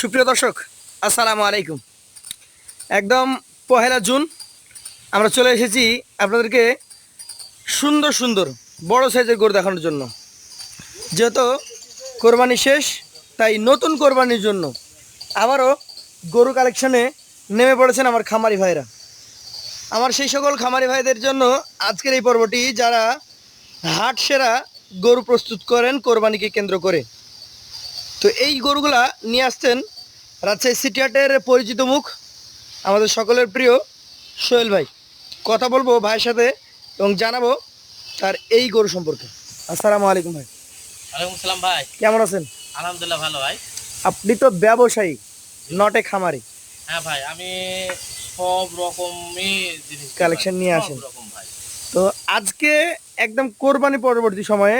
সুপ্রিয় দর্শক, আসসালামু আলাইকুম। একদম পহেলা জুন আমরা চলে এসেছি আপনাদেরকে সুন্দর সুন্দর বড় সাইজের গরু দেখানোর জন্য। যেহেতু কোরবানি শেষ, তাই নতুন কোরবানির জন্য আবারও গরু কালেকশনে নেমে পড়েছেন আমার খামারি ভাইরা। আমার সেই সকল খামারি ভাইদের জন্য আজকের এই পর্বটি, যারা হাট সেরা গরু প্রস্তুত করেন কোরবানিকে কেন্দ্র করে। তো এই গরুগুলা নিয়ে আসছেন রাজশাহী সিটি হাটের পরিচিত মুখ, আমাদের সকলের প্রিয় সোহেল ভাই। কথা বলবো ভাইয়ের সাথে এবং জানাবো তার এই গরু সম্পর্কে। আসসালামু আলাইকুম ভাই। ওয়ালাইকুম সালাম ভাই। কেমন আছেন? আলহামদুলিল্লাহ ভালো ভাই। আপনি তো ব্যবসায়ী, নটে খামারি। হ্যাঁ ভাই, আমি সব রকমই জিনিস কালেকশন নিয়ে সব আসেন। রকম ভাই। তো আজকে একদম কোরবানি পরবর্তী সময়ে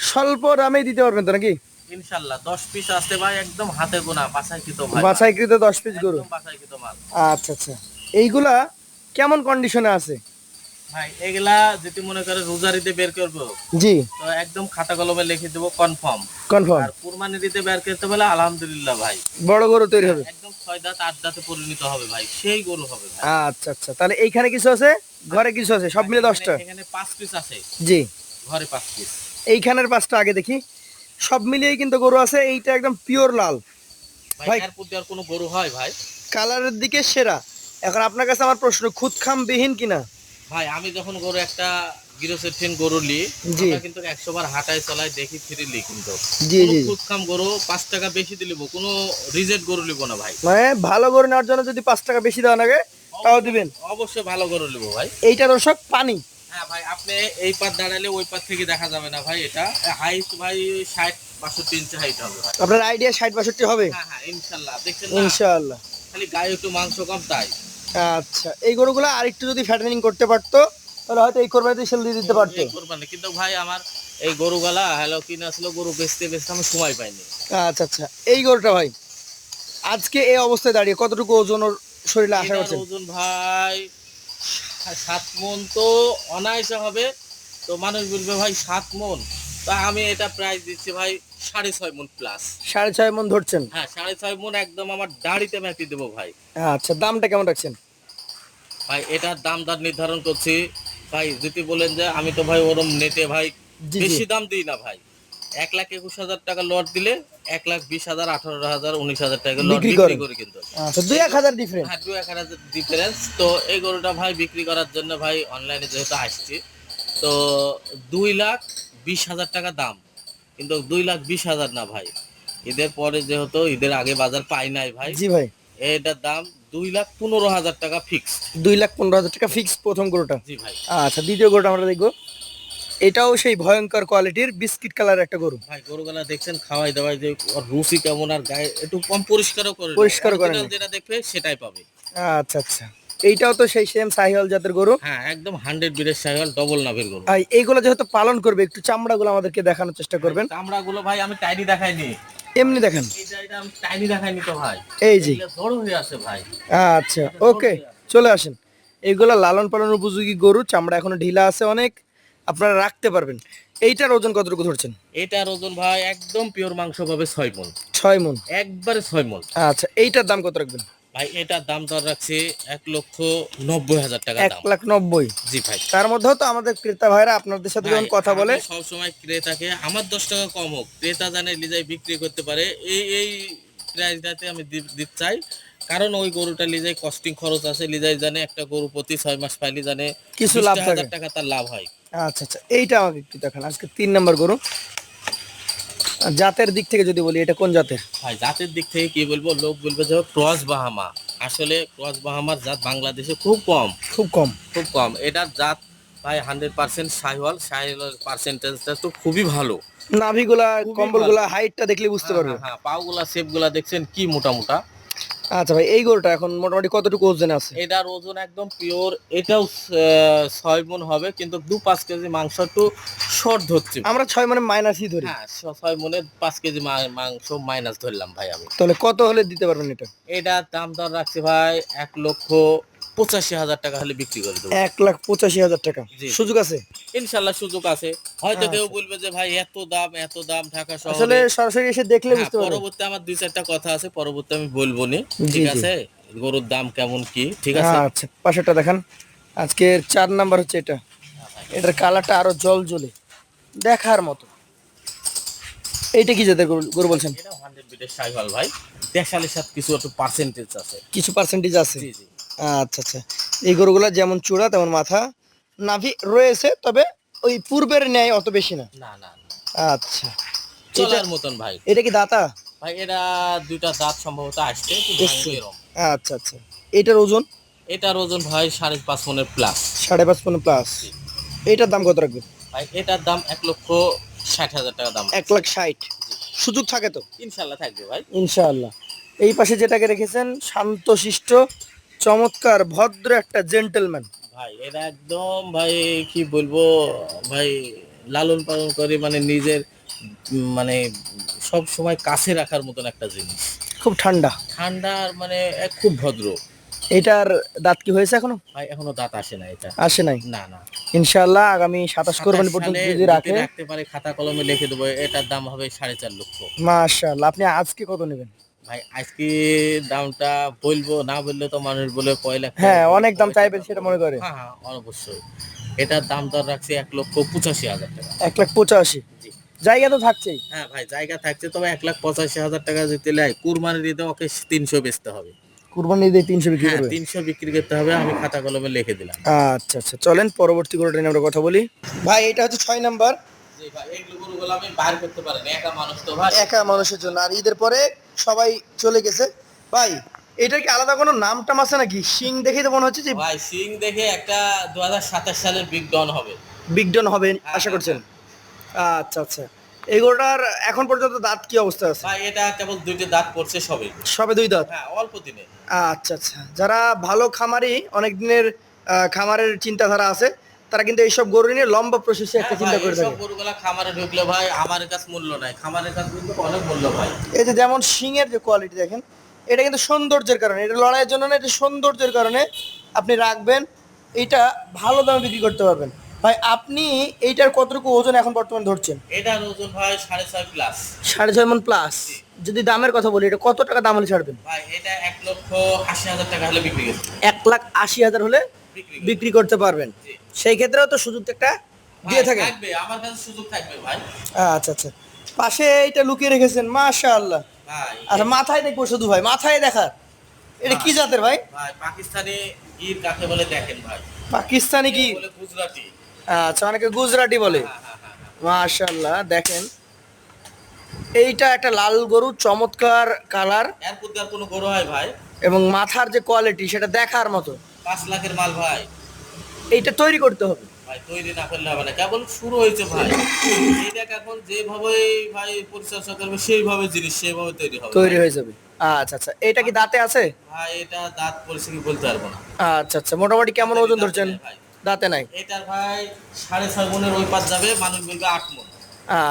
স্বল্প দামে দিতে পারবেন তো নাকি? ইনশাআল্লাহ 10 পিস আছে ভাই, একদম হাতে গোনা বাছাইকৃত ভাই। বাছাইকৃত 10 পিস গরু। একদম বাছাইকৃত মাল। আচ্ছা আচ্ছা, এইগুলা কেমন কন্ডিশনে আছে ভাই এগুলা যদি মনে করে রোজারিতে বের করব, জি? তো একদম খাতা কলমে লিখে দেব কনফার্ম। কনফার্ম আর কুরবানি দিতে বের করতে বলে আলহামদুলিল্লাহ ভাই, বড় গরু তৈরি হবে। একদম 6 দাঁত 8 দাঁতে পরিণত হবে ভাই, সেই গরু হবে ভাই। আচ্ছা আচ্ছা, তাহলে এইখানে কিছু আছে, ঘরে কিছু আছে, সব মিলে 10টা। এখানে 5 পিস আছে, জি। ঘরে 5 পিস। এইখানের 5টা আগে দেখি, সব মিলিয়েই কিন্তু গরু আছে। এইটা একদম পিওর লাল ভাই ভাই, এর প্রতি আর কোনো গরু হয় ভাই? কালারের দিকে সেরা। এখন আপনার কাছে আমার প্রশ্ন, খুদখাম বিহীন কিনা? ভাই আমি যখন গরু একটা গিরোসেফিন গরু লি, জি। আমরা কিন্তু 100 বার হাঁটায় চলাই দেখি ফিরিলি, কিন্তু জি কোনো জি। খুদখাম গরু 5 টাকা বেশি দিলিব, কোনো রিজেক্ট গরু লিব না ভাই। মানে ভালো গরু নেওয়ার জন্য যদি 5 টাকা বেশি দেওয়া লাগে তাও দিবেন? অবশ্যই ভালো গরু লিব ভাই। এইটা দর্শক পানি। হ্যাঁ ভাই, আপনি এই পার দাঁড়ালে ওই পার থেকে দেখা যাবে না ভাই। এটা হাইট ভাই 60 62 ইঞ্চি হাইট হবে ভাই। আপনার আইডিয়া 60-62 হবে? হ্যাঁ হ্যাঁ ইনশাআল্লাহ, দেখছেন না? ইনশাআল্লাহ। খালি গায়ে একটু মাংস কম তাই। আচ্ছা, এই গরুগুলো আরেকটু যদি ফ্যাটেনিং করতে পারতো তাহলে হয়তো এই কোরবানিতে সেল দিয়ে দিতে পারতো। এই কোরবানি কিন্তু ভাই আমার এই গরুগুলা হ্যালো কিনা ছিল, গরু বেচতে বেচতে আমি সময় পাইনি। আচ্ছা আচ্ছা, এই গরুটা ভাই আজকে এই অবস্থায় দাঁড়িয়ে কতটুকু ওজন ওর শরীরে আশা এটার করছেন? ওজন ভাই 7 মন তো অনায়াসে হবে। তো মানুষ বলবে ভাই 7 মন, তা আমি এটা প্রাইস দিচ্ছি ভাই 6.5 মন প্লাস। 6.5 মন ধরছেন? হ্যাঁ 6.5 মন একদম আমার দাড়িতে মেপে দেবো ভাই। আচ্ছা, দামটা কেমন রাখছেন? ভাই এটার দাম দর নির্ধারণ করছি ভাই, যদি বলেন যে আমি তো ভাই ওরম নেটে ভাই জি জি। বেশি দাম দিই না ভাই। 1,21,000 টাকা লট দিলে 1,20,000 18,000 19,000 টাকা লট বিক্রি বিক্রি করেন? করি কিন্তু। আচ্ছা, 2-1 হাজার ডিফারেন্স। হ্যাঁ 2-1,000 ডিফারেন্স। তো এই গরুটা ভাই বিক্রি করার জন্য ভাই অনলাইনে যেহেতু আসছি, তো 2,20,000 টাকা দাম, কিন্তু 2,20,000 না ভাই। ঈদের পরে যেহেতু ঈদের আগে বাজার পাই নাই ভাই, জি ভাই। এটার দাম 2,15,000 টাকা ফিক্স। 2,15,000 টাকা ফিক্স প্রথম গরুটা। জি ভাই। আচ্ছা, দ্বিতীয় গরুটা আমরা দেখবো। এটাও সেই ভয়ঙ্কর কোয়ালিটির বিস্কিট কালার একটা গরু। ভাই গরুগুলা দেখছেন খাওয়াই দাওয়াই যে ওর রুচি কেমন, আর গায়ে একটু কম পরিষ্কারও করে না। পরিষ্কার করেন Original না? যেটা দেখবে সেটাই পাবে। আচ্ছা আচ্ছা, এইটাও তো সেই সেম সাহিওয়াল জাতের গরু। হ্যাঁ একদম 100 বিরের সাইকেল ডবল নাভের গরু। ভাই এইগুলো যেহেতু পালন করবে, একটু চামড়াগুলো আমাদেরকে দেখানোর চেষ্টা করবেন। চামড়া গুলো ভাই আমি টাইনি দেখাইনি। এমনি দেখেন। এটা আমি টাইনি দেখাইনি তো ভাই। এই জি। এগুলো জড়ো হয়ে আছে ভাই। আচ্ছা ওকে, চলে আসেন। এইগুলো লালন পালন উপযোগী গরু, চামড়া এখনো ঢিলা আছে অনেক, আপনারা রাখতে পারবেন। এইটার ওজন কতটুকু ধরছেন? এটার ওজন ভাই একদম পিওর মাংস পাবে 6 মণ। 6 মন? একবারে 6 মণ। আচ্ছা, এইটার দাম কত রাখবেন? ভাই এটার দাম দর রাখছে 1,90,000 টাকা দাম। 1,90,000? জি ভাই। তার মধ্যেও তো আমাদের ক্রেতা ভাইরা আপনাদের সাথে যখন কথা বলে, সব সময় ক্রেতাকে আমার 10 টাকা কম হোক, ক্রেতা জানে লিজাই বিক্রি করতে পারে, এই প্রাইসটাতে আমি দিতে চাই। কারণ ওই গরুটা লিজাই কস্টিং খরচ আছে, লিজাই জানে একটা গরু প্রতি 6 মাস পাইলে জানে কিছু লাভ থাকে। 20,000 টাকা তার লাভ হয়। আচ্ছা আচ্ছা, এইটা আমাকে একটু দেখান। আজকে 3 নম্বর গরু। আর জাতের দিক থেকে যদি বলি, এটা কোন জাতের? ভাই জাতের দিক থেকে কি বলবো, লোক বলবে যে ক্রস বাহামা। আসলে ক্রস বাহামার জাত বাংলাদেশে খুব কম, খুব কম। খুব কম। এটার জাত ভাই 100% শাহিওয়াল। শাহিওয়ালের পার্সেন্টেজটা তো খুবই ভালো। নাভিগুলা, খুবই কম্বলগুলা, ভালো। হাইটটা দেখলে বুঝতে হ্যাঁ পারবে। হ্যাঁ হ্যাঁ, পাগুলা শেপগুলা দেখছেন কি মোটা মোটা। আচ্ছা ভাই, এই গরুটা এখন মোটামুটি কতটুকু ওজন আছে? এটার ওজন একদম পিওর, এটাও 6 মণ হবে, কিন্তু 2-5 কেজি মাংস একটু শর্ট ধরছে। আমরা 6 মানে মাইনাসই ধরি। হ্যাঁ 6 মণে 5 কেজি মাংস মাইনাস ধরলাম ভাই আমি। তাহলে কত হলে দিতে পারবেন এটা? এটার দাম দর রাখছি ভাই 85,000 টাকা হলে বিক্রি করে দেবো। 1,85,000 টাকা জি। সুযোগ আছে? ইনশাল্লাহ সুযোগ আছে। হয়তো কেউ আচ্ছা। বলবে যে ভাই এত দাম ঢাকা আসলে শহরে। সরাসরি এসে দেখলে হ্যাঁ, বুঝতে পারবেন। পরবর্তী আমার 2-4টা কথা আছে, পরবর্তী আমি বলবো নি। জি ঠিক জি। আছে? গরুর দাম কেমন কি, ঠিক আছে? আচ্ছা, পাশেরটা দেখান। আজকের 4 নাম্বার হচ্ছে এটা। এটার কালারটা আরো জল জ্বলে দেখার মতো। এইটা কি জাতের গরু গরু বলছেন? এটা 100 বিটের শাহিওয়াল ভাই। দেশালের সাথে কিছু একটু পার্সেন্টেজ আছে। কিছু পার্সেন্টেজ আছে? জি জি। আচ্ছা আচ্ছা। এই গরুগুলা যেমন চূড়া তেমন মাথা, নাভি রয়েছে, তবে ওই পূর্বের ন্যায় অত বেশি না। না না না। আচ্ছা। এটা চলার মতন ভাই। এটা কি দাতা? ভাই এরা দুইটা দাঁত সম্ভবত আসছে, একটু এসছে? ভাঙবে এরকম। আচ্ছা আচ্ছা। এটার ওজন? এটার ওজন ভাই 5.5 মনের প্লাস। 5.5 মণ প্লাস। জি। এইটার দাম কত রাখবেন? ভাই এটার দাম 1,60,000 টাকা দাম। 1,60,000। জি। সুযোগ থাকে তো? ইনশাল্লাহ থাকবে ভাই। ইনশাআল্লাহ। এই পাশে যেটাকে রেখেছেন শান্তশিষ্ট চমৎকার ভদ্র একটা জেন্টলম্যান। ভাই এরা একদম ভাই কি বলবো ভাই, লালন পালন করে মানে নিজের মানে সব সময় কাছে রাখার মতন একটা জিনিস। খুব ঠান্ডা। ঠান্ডা আর মানে খুব ভদ্র। এটার দাঁত কি হয়েছে এখনো? ভাই এখনো দাঁত আসে না এটা। আসে নাই? না না। ইনশাআল্লাহ আগামী 27 কোরবানি 27 পর্যন্ত সালে যদি রাখে। রাখতে পারে, খাতা কলমে লিখে দেবো এটার দাম হবে 4.5 লক্ষ। মাশাআল্লাহ। আপনি আজকে কত নেবেন? ভাই আজকে দামটা বলবো না, বললে তো মানুষ বলে কয় লাখ টাকা হ্যাঁ, গরু, অনেক দাম কয় চাইবেন টাকা সেটা গরু। মনে করে। হ্যাঁ হ্যাঁ অবশ্যই। এটার দাম দর রাখছি 1,85,000 টাকা। 1,85,000। জি। জায়গা তো থাকছেই। হ্যাঁ ভাই জায়গা থাকছে, তবে 1,85,000 টাকা যদি লাই কুরবানির ঈদে ওকে 300 বেচতে হবে। কুরবানি ঈদে 300 বিক্রি হ্যাঁ করবে? 300 বিক্রি করতে হবে, আমি খাতা কলমে লিখে দিলাম। আচ্ছা আচ্ছা, চলেন পরবর্তী গরুটা নিয়ে আমরা কথা বলি। ভাই এটা হচ্ছে 6 নাম্বার। জি ভাই এইগুলো গরুগুলো আমি বাইর করতে পারি না, একা মানুষ তো ভাই। একা মানুষের জন্য, আর ঈদের পরে সবাই চলে গেছে। ভাই এটার কি আলাদা কোনো নাম টাম আছে নাকি? শিং দেখেই তো মনে হচ্ছে যে ভাই সিং দেখে একটা 2027 সালের বিগ ডন হবে। বিগ ডন হবে হ্যাঁ, আশা হ্যাঁ, করছেন? আচ্ছা আচ্ছা। এই গরুটার এখন পর্যন্ত দাঁত কি অবস্থা আছে? ভাই এটা কেবল 2টি দাঁত পড়ছে সবে। সবে 2 দাঁত? হ্যাঁ অল্প দিনে। আচ্ছা আচ্ছা। যারা ভালো খামারি, অনেক দিনের খামারের চিন্তাধারা আছে, তারা কিন্তু এইসব গরু নিয়ে লম্বা প্রসেসে একটা হ্যাঁ ভাই চিন্তা করে এইসব থাকে। গরুগুলা খামারে ঢুকলে ভাই আমার কাছে মূল্য নাই, খামারের কাছে কিন্তু অনেক মূল্য ভাই। এই যে যেমন শিংয়ের যে কোয়ালিটি দেখেন, এটা কিন্তু সৌন্দর্যের কারণে, এটা লড়াইয়ের জন্য না, এটা সৌন্দর্যের কারণে আপনি রাখবেন। এইটা ভালো দামে বিক্রি করতে পারবেন। ভাই আপনি এইটার কতটুকু ওজন এখন বর্তমানে ধরছেন? এটার ওজন ভাই 6.5 প্লাস। 6.5 মণ প্লাস। জি। যদি দামের কথা বলি, এটা কত টাকা দাম হলে ছাড়বেন? ভাই এটা 1,80,000 টাকা হলে বিক্রি করতে 1,80,000 হলে বিক্রি বিক্রি করতে পারবেন। জি। সেই ক্ষেত্রেও তো সুযোগ একটা দিয়ে ভাই থাকেন। থাকবে, আমার কাছে সুযোগ থাকবে ভাই। আচ্ছা আচ্ছা। পাশে এইটা লুকিয়ে রেখেছেন, মাশাআল্লাহ। ভাই আচ্ছা, মাথায় দেখবো শুধু ভাই, মাথায় দেখার। এটা কি জাতের ভাই? ভাই পাকিস্তানি গির কাকে বলে দেখেন ভাই। পাকিস্তানি কি? বলে গুজরাটি। আচ্ছা, অনেকে গুজরাটি বলে। হ্যাঁ হ্যাঁ হ্যাঁ হ্যাঁ। মাশাআল্লাহ দেখেন, এইটা একটা লাল গরু, চমৎকার কালার, এর মধ্যে আর কোনো গরু হয় ভাই? এবং মাথার যে কোয়ালিটি সেটা দেখার মতো। 5 লাখের মাল ভাই। এইটা তৈরি করতে হবে। ভাই তৈরি না করলে হবে না, কেবল শুরু হয়েছে ভাই। এইটাকে এখন যেভাবে ভাই পরিচর্যা করবে সেইভাবে জিনিস সেইভাবে তৈরি হবে তৈরি ভাই। হয়ে যাবে। আচ্ছা আচ্ছা। এটা কি দাঁতে আছে? ভাই এটা দাঁত পড়ছে কি বলতে পারবো না। আচ্ছা আচ্ছা। মোটামুটি কেমন ওজন ধরছেন? ভাই দাঁতে নাই? এটার ভাই 6.5 মনের ওই পাশ যাবে, মানুষ বলবে 8 মন।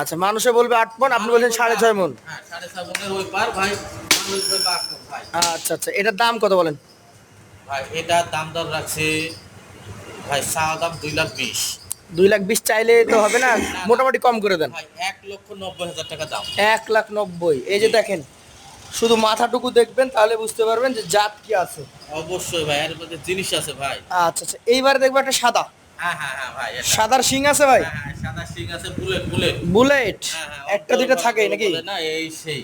আচ্ছা, মানুষে বলবে 8 মণ, আপনি বলছেন 6.5 মণ। হ্যাঁ 6.5 মনের ওই পার ভাই, মানুষ বলবে 8 মন ভাই। আচ্ছা আচ্ছা। এটার দাম কত বলেন? ভাই এটার দাম দর রাখছে ভাই চাওয়া দাম 2,20,000। 2,20,000 চাইলে তো হবে না, মোটামুটি কম করে দেন। ভাই 1,90,000 টাকা দাম। 1,90,000। এই যে দেখেন, শুধু মাথাটুকু দেখবেন তাহলে বুঝতে পারবেন যে জাত কি আছে। অবশ্যই ভাই এর মধ্যে জিনিস আছে ভাই। আচ্ছা আচ্ছা। এইবার দেখবো একটা সাদা, হ্যাঁ হ্যাঁ হ্যাঁ ভাই এটা। সাদার শিং আছে ভাই? হ্যাঁ হ্যাঁ সাদা শিং আছে, বুলেট বুলেট। বুলেট? হ্যাঁ হ্যাঁ একটা দুইটা থাকেই নাকি? বলে না এই সেই।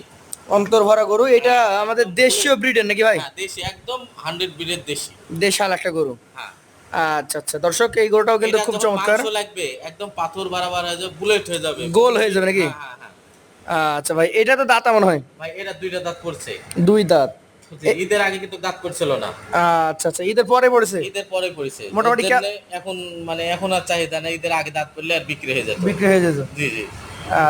অন্তর ভরা গরু। এটা আমাদের দেশীয় ব্রিডের নাকি ভাই? হ্যাঁ দেশি একদম 100 বিটের দেশি। দেশাল একটা গরু। হ্যাঁ। আচ্ছা আচ্ছা। দর্শক, এই গরুটাও কিন্তু এটা খুব যখন চমৎকার। মাংস লাগবে একদম পাথর বাড়াবার হয়ে যাবে, বুলেট হয়ে যাবে, গোল হয়ে যাবে নাকি? হ্যাঁ হ্যাঁ হ্যাঁ। আচ্ছা ভাই, এটা তো দাঁত মনে হয়। ভাই এটা 2টা দাঁত পড়ছে। 2 দাঁত। ঈদের আগে কিন্তু দাঁত পড়ছিল না। আচ্ছা আচ্ছা। ঈদের পরে পড়েছে? ঈদের পরে পড়েছে মোটামুটি এর জন্যে এখন মানে এখন আর চাহিদা না, ঈদের আগে দাঁত পড়লে আর বিক্রি হয়ে যেত। বিক্রি হয়ে যেত। জি জি।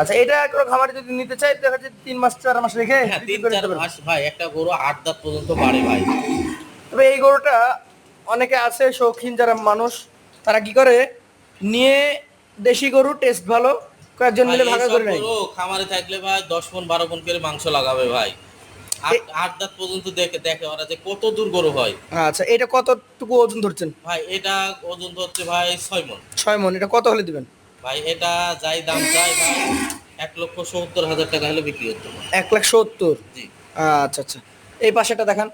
আচ্ছা, এটা কোনো খামারে যদি নিতে চাই, দেখা যাচ্ছে 3 মাস 4 মাস রেখে হ্যাঁ বিক্রি করে 3-4 দিতে পারবে। মাস ভাই একটা গরু 8 দাঁত পর্যন্ত বাড়ে ভাই। তবে এই গরুটা অনেকে আছে শৌখিন যারা মানুষ, তারা কি করে নিয়ে, দেশি গরু টেস্ট ভালো, কয়েকজন মিলে ভাই ভাগা এইসব করে নেয়। গরু খামারে থাকলে ভাই 10 মণ 12 মণ করে মাংস লাগাবে ভাই। আট দাঁত পর্যন্ত দেখে দেখে ওরা যে কত দূর গরু হয়। আচ্ছা, এটা কতটুকু ওজন ধরছেন? ভাই এটা ওজন ধরছে ভাই 6 মণ। 6 মণ। এটা কত হলে দিবেন? ভাই এটা যাই দাম চাই ভাই 1,70,000 টাকা হলে বিক্রি করতে পারবো। 1,70,000। জি আচ্ছা আচ্ছা, এই পাশেটা দেখান।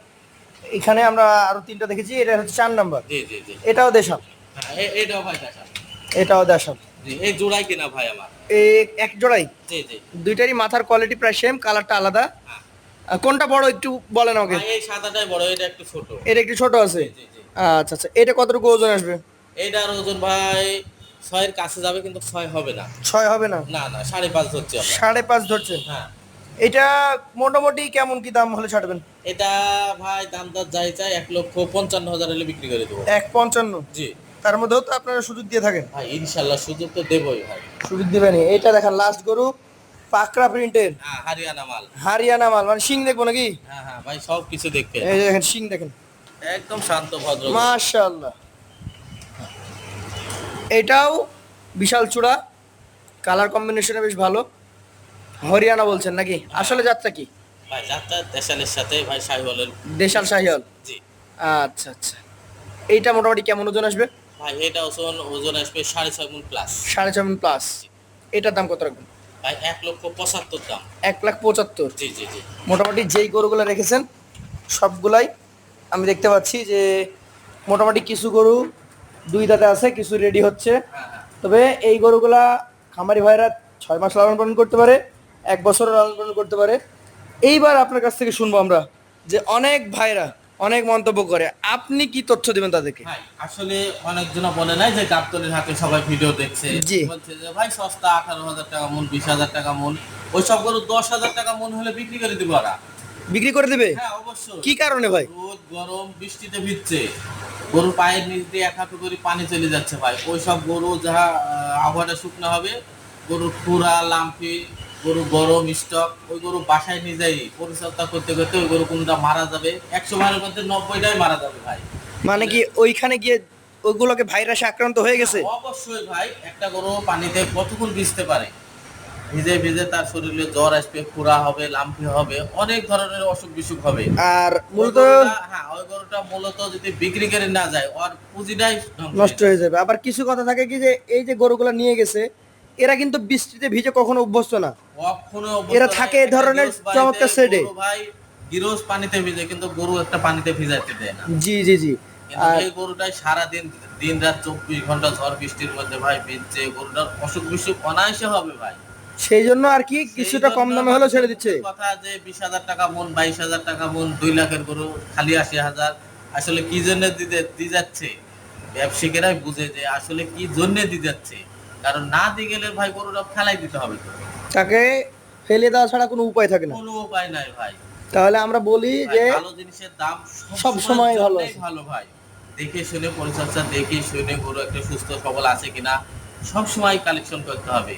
এখানে আমরা আরো 3টা দেখেছি, এটা হচ্ছে 4 নাম্বার। জি জি জি। এটাও দেশাল। হ্যাঁ এটাও ভাই দেখা। এটাও দেশাল। জি এই জোড়াই কিনা ভাই আমার। এই এক জোড়াই? জি জি। দুইটারই মাথার কোয়ালিটি প্রায় সেম, কালারটা আলাদা। হ্যাঁ কোনটা বড় একটু বলেন আমাকে। ভাই এই সাদাটাই বড়, এটা একটু ছোট। এটা একটু ছোট আছে। জি জি জি। আচ্ছা আচ্ছা, এটা কতটুকু ওজন আসবে? এইটার ওজন ভাই 6-এর কাছে যাবে কিন্তু 6 হবে না। 6 হবে না? না না 5.5 হচ্ছে আমরা। 5.5 ধরছেন? হ্যাঁ এটা মোটামুটি কেমন কি দাম হলে ছাড়বেন? এটা ভাই দাম দর যাই চাই 1,55,000 হলে বিক্রি করে দেবো। 1.55? জি তার মধ্যেও তো আপনারা সুযোগ দিয়ে থাকেন। ভাই ইনশাল্লাহ সুযোগ তো দেবই ভাই। সুযোগ দিবেনই। এটা দেখেন লাস্ট গরু, পাকড়া প্রিন্টের, হ্যাঁ হারিয়ানা মাল। হারিয়ানা মাল। মানে শিং দেখবো নাকি? হ্যাঁ হ্যাঁ ভাই সব কিছু দেখবে। এই যে দেখেন শিং দেখেন, একদম শান্ত ভদ্র গরু। মাশাআল্লাহ। এটাও বিশাল চূড়া, কালার কম্বিনেশনে বেশ ভালো। হরিয়ানা বলছেন নাকি? আসলে জাতটা কি? ভাই যাত্রা দেশালের সাথে ভাই শাহিওয়ালের। দেশাল শাহিওয়াল। জি আচ্ছা আচ্ছা, এইটা মোটামুটি কেমন ওজন আসবে? ভাই এটা ওজন আসবে 6.5 মণ প্লাস। 6.5 প্লাস। এটার দাম কত রাখবেন? ভাই 1,75,000 দাম। 1,75,000। জি জি জি। মোটামুটি যেই গরুগুলো রেখেছেন সবগুলাই আমি দেখতে পাচ্ছি যে মোটামুটি কিছু গরু 2 দাঁতে আছে, কিছু রেডি হচ্ছে। হ্যাঁ হ্যাঁ তবে এই গরুগুলা খামারি ভাইরা 6 মাস লালন পালন করতে পারে, 1 বছর লালন পালন করতে পারে। এইবার আপনার কাছ থেকে শুনবো আমরা যে অনেক ভাইরা অনেক মন্তব্য করে, আপনি কি তথ্য দিবেন তাদেরকে? ভাই আসলে অনেকজন বলে নাই যে গাবতলির হাতে সবাই ভিডিও দেখছে, জি। বলছে যে ভাই সস্তা 18,000 টাকা মন, 20,000 টাকা মন। ওই সব গরু 10,000 টাকা মন হলে বিক্রি করে দিব ওরা। বিক্রি করে দেবে? হ্যাঁ অবশ্যই। কি কারণে ভাই? রোদ গরম বৃষ্টিতে ভিজছে, গরুর পায়ের নিচ দিয়ে 1 হাঁটু করে পানি চলে যাচ্ছে ভাই। ওই সব গরু যাহা আবহাওয়াটা শুকনো হবে, গরুর খুরা লাম্পি, গরু গরম স্টক, ওই গরু বাসায় নিয়ে যাই পরিচর্যা করতে করতে ওই গরু কোনটা মারা যাবে, 100 ভাইয়ের মধ্যে 90টাই মারা যাবে ভাই। মানে কি ওইখানে গিয়ে ওইগুলোকে ভাইরাসে আক্রান্ত হয়ে গেছে? অবশ্যই ভাই, একটা গরু পানিতে কতক্ষণ ভিজতে পারে, ভিজে ভিজে তার শরীরে জ্বর আসবে, খুরা হবে, লাম্পি হবে, অনেক ধরনের অসুখ বিসুখ হবে। আর মূলত হ্যাঁ ওই গরুটা মূলত যদি বিক্রি করে না যায় ওর পুঁজিটাই নষ্ট হয়ে যাবে। আবার কিছু কথা থাকে কি যে এই যে গরুগুলো নিয়ে গেছে এরা কিন্তু বৃষ্টিতে ভিজে কখনো অভ্যস্ত না। কখনো এরা থাকে এই ধরনের চমৎকার সেটে। ভাই গিরোজ পানিতে ভিজে কিন্তু গরু একটা পানিতে ভিজাইতে দেয় না। জি জি জি। কিন্তু আর এই গরুটাই সারাদিন দিন রাত 24 ঘন্টা ঝড় বৃষ্টির মধ্যে ভাই ভিজছে, গরুটার অসুখ বিসুখ অনায়াসে হবে ভাই। সেই জন্য আর কি কিছুটা কম দামে হলেও ছেড়ে দিচ্ছে। কথা যে 20,000 টাকা মন, 22,000 টাকা মন, 2 লাখের গরু খালি 80,000, আসলে কি জন্য দিয়ে যাচ্ছে ব্যবসায়ীরাই বুঝে যে আসলে কি জন্য দিয়ে যাচ্ছে। কারণ না দিয়ে গেলে ভাই গরুটা ফেলাই দিতে হবে তো, তাকে ফেলে দেওয়া ছাড়া কোনো উপায় থাকে না। কোনো উপায় নাই ভাই। তাহলে আমরা বলি ভাই, যে ভালো জিনিসের দাম সব সময় ভালো জন্যই আছে। ভালো ভাই। দেখে শুনে পরিচর্যা, দেখে শুনে গরু একটা সুস্থ সবল আছে কিনা সব সময় কালেকশন করতে হবে।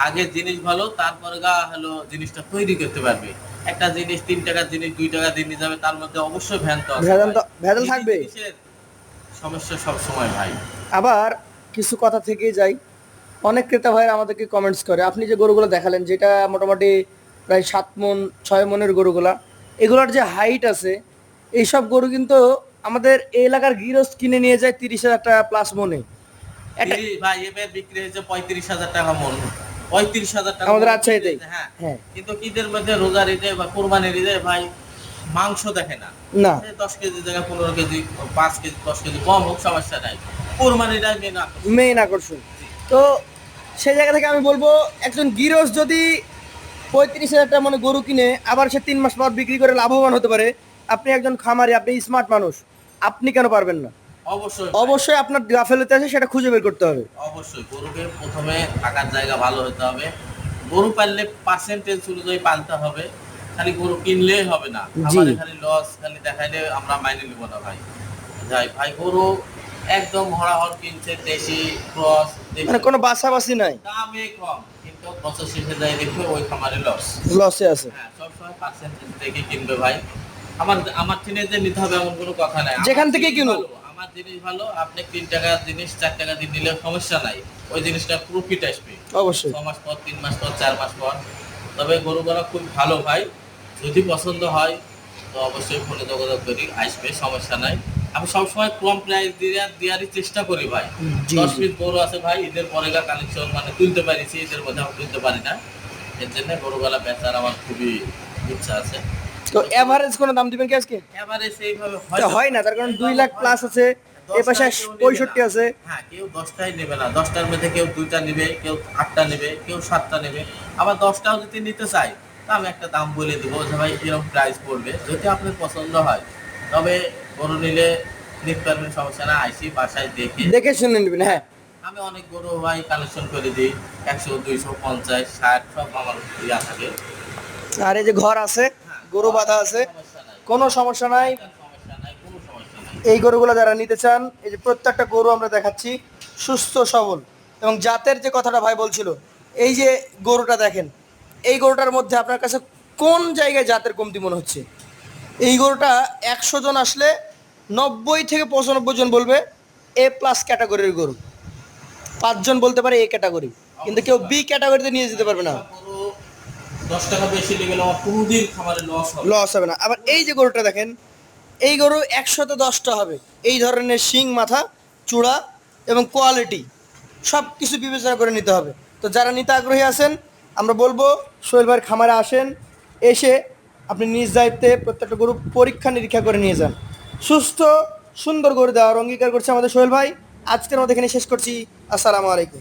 আগে জিনিস ভালো, তারপরে হলো জিনিসটা তৈরি করতে পারবে। একটা জিনিস 3 টাকার জিনিস 2 টাকা দিয়ে নিয়ে যাবে, তার মধ্যে অবশ্যই ভ্যান তো আছে ভেজাল ভাই। ভেজাল থাকবে। জিনিসের সমস্যা সব সময় ভাই। আবার কিছু কথা থেকেই যায়, অনেক ক্রেতা ভাইরা আমাদেরকে কমেন্টস করে আপনি যে গরুগুলো দেখালেন যেটা মোটামুটি প্রায় 7 মণ 6 মণের গরুগুলা, এগুলোর যে হাইট আছে এইসব গরু কিন্তু আমাদের এই এলাকার গৃহস্থ কিনে নিয়ে যায় 30,000 টাকা প্লাস মনে। একটা ভাই এবার বিক্রি হয়েছে 35,000 টাকা মন, 35,000 টাকা আমাদের মণ রাজশাহীতে। বিক্রি হয়েছে, হ্যাঁ। হ্যাঁ। কিন্তু ঈদের মধ্যে রোজার ঈদে বা কোরবানির ঈদে ভাই মাংস দেখে না। না, 10 কেজি জায়গায় 15 কেজি, 5 কেজি 10 কেজি কম হোক সমস্যা নাই, কোরবানিটাই মেন আকর্ষণ। মেইন আকর্ষণ। তো সেই জায়গা থেকে আমি বলবো একজন গৃহস্থ যদি 35,000 টাকা মানে গরু কিনে আবার সে 3 মাস পর বিক্রি করে লাভবান হতে পারে, আপনি একজন খামারি, আপনি স্মার্ট মানুষ, আপনি কেন পারবেন না? অবশ্যই অবশ্যই আপনার গাফেলতি আছে, সেটা খুঁজে বের করতে হবে। অবশ্যই গরুকে প্রথমে থাকার জায়গা ভালো হতে হবে। গরু পাললে পার্সেন্টেজ অনুযায়ী পালতে হবে, খালি গরু কিনলেই হবে না। জি। আমাদের খালি লস খালি দেখাইলে আমরা মাইনে নিব না ভাই। যাই ভাই গরু একদম হড়াহড় কিনছে, দেশি ক্রস, মানে কোনো বাছাবাছি নাই, দামে কম, কিন্তু বছর শেষে যাই দেখবে ওই খামারে লস। লসে আছে। হ্যাঁ সবসময় পার্সেন্টেজ দেখে কিনবে ভাই। আমার টিনে যে নিতে হবে এমন কোনো কথা নাই। যেখান আমার থেকে জিনিস কিনুক। ভালো, আমার জিনিস ভালো, আপনি 3 টাকার জিনিস 4 টাকা দিয়ে নিলে সমস্যা নাই, ওই জিনিসটা প্রফিট আসবে অবশ্যই। 6 মাস পর, 3 মাস পর, 4 মাস পর। তবে গরুগুলো খুব ভালো ভাই, যদি পছন্দ হয় তো অবশ্যই ফোনে যোগাযোগ করি, আসবে, সমস্যা নাই। আমি সবসময় কম প্রাইস দেওয়ারই চেষ্টা করি ভাই। জি 10 জি। পিস গরু আছে ভাই, ঈদের পরে কালেকশন মানে তুলতে পারিছি, ঈদের মধ্যে আমি তুলতে পারি না। এর জন্য গরুগুলা বেচার আমার খুবই ইচ্ছা আছে। তো এভারেজ কোনো দাম দিবেন কি আজকে? এবারে সেইভাবে তো হয় না, তার কারণ 2 লাখ প্লাস আছে, এ পাশে 65 আছে। হ্যাঁ, কেউ 10টাই নেবে না, 10টার মধ্যে কেউ 2টা নেবে, কেউ 8টা নেবে, কেউ 7টা নেবে। আবার 10টাও যদি নিতে চাই তা আমি একটা দাম বলে দিব যে ভাই এরকম প্রাইস পড়বে, যদি আপনার পছন্দ হয় তবে গরু নিলে নিতে পারবেন, সমস্যা না। আইসি বাসায় দেখে দেখে শুনে নেবেন। হ্যাঁ, আমি অনেক গরু ভাই কালেকশন করে দিই, 100, 200, 50, 60 সব আমার ইয়া থাকে। আর এই যে ঘর আছে, হ্যাঁ, গরু বাঁধা আছে, সমস্যা নাই, কোনো সমস্যা নাই। সমস্যা নাই, কোনো সমস্যা নাই। এই গরুগুলো যারা নিতে চান, এই যে প্রত্যেকটা গরু আমরা দেখাচ্ছি সুস্থ সবল, এবং জাতের যে কথাটা ভাই বলছিল, এই যে গরুটা দেখেন, এই গরুটার মধ্যে আপনার কাছে কোন জায়গায় জাতের কমতি মনে হচ্ছে? এই গরুটা 100 জন আসলে 90 থেকে 95 জন বলবে এ প্লাস ক্যাটাগরির গরু, 5 জন বলতে পারে এ ক্যাটাগরি, কিন্তু কেউ বি ক্যাটাগরিতে নিয়ে যেতে পারবে না, গরু 10 টাকা বেশি নিয়ে গেলে আমার কোনোদিন খামারে লস হবে না। লস হবে না। আবার এই যে গরুটা দেখেন, এই গরু 110টা হবে, এই ধরনের শিং, মাথা, চূড়া এবং কোয়ালিটি সব কিছু বিবেচনা করে নিতে হবে। তো যারা নিতে আগ্রহী আছেন, আমরা বলবো সোহেল ভাইয়ের খামারে আসেন, এসে আপনি নিজ দায়িত্বে প্রত্যেকটা গরু পরীক্ষা নিরীক্ষা করে নিয়ে যান। সুস্থ সুন্দর গরু দেওয়ার অঙ্গীকার করছে আমাদের সোহেল ভাই। আজকের মতো এখানে শেষ করছি। আসসালামু আলাইকুম।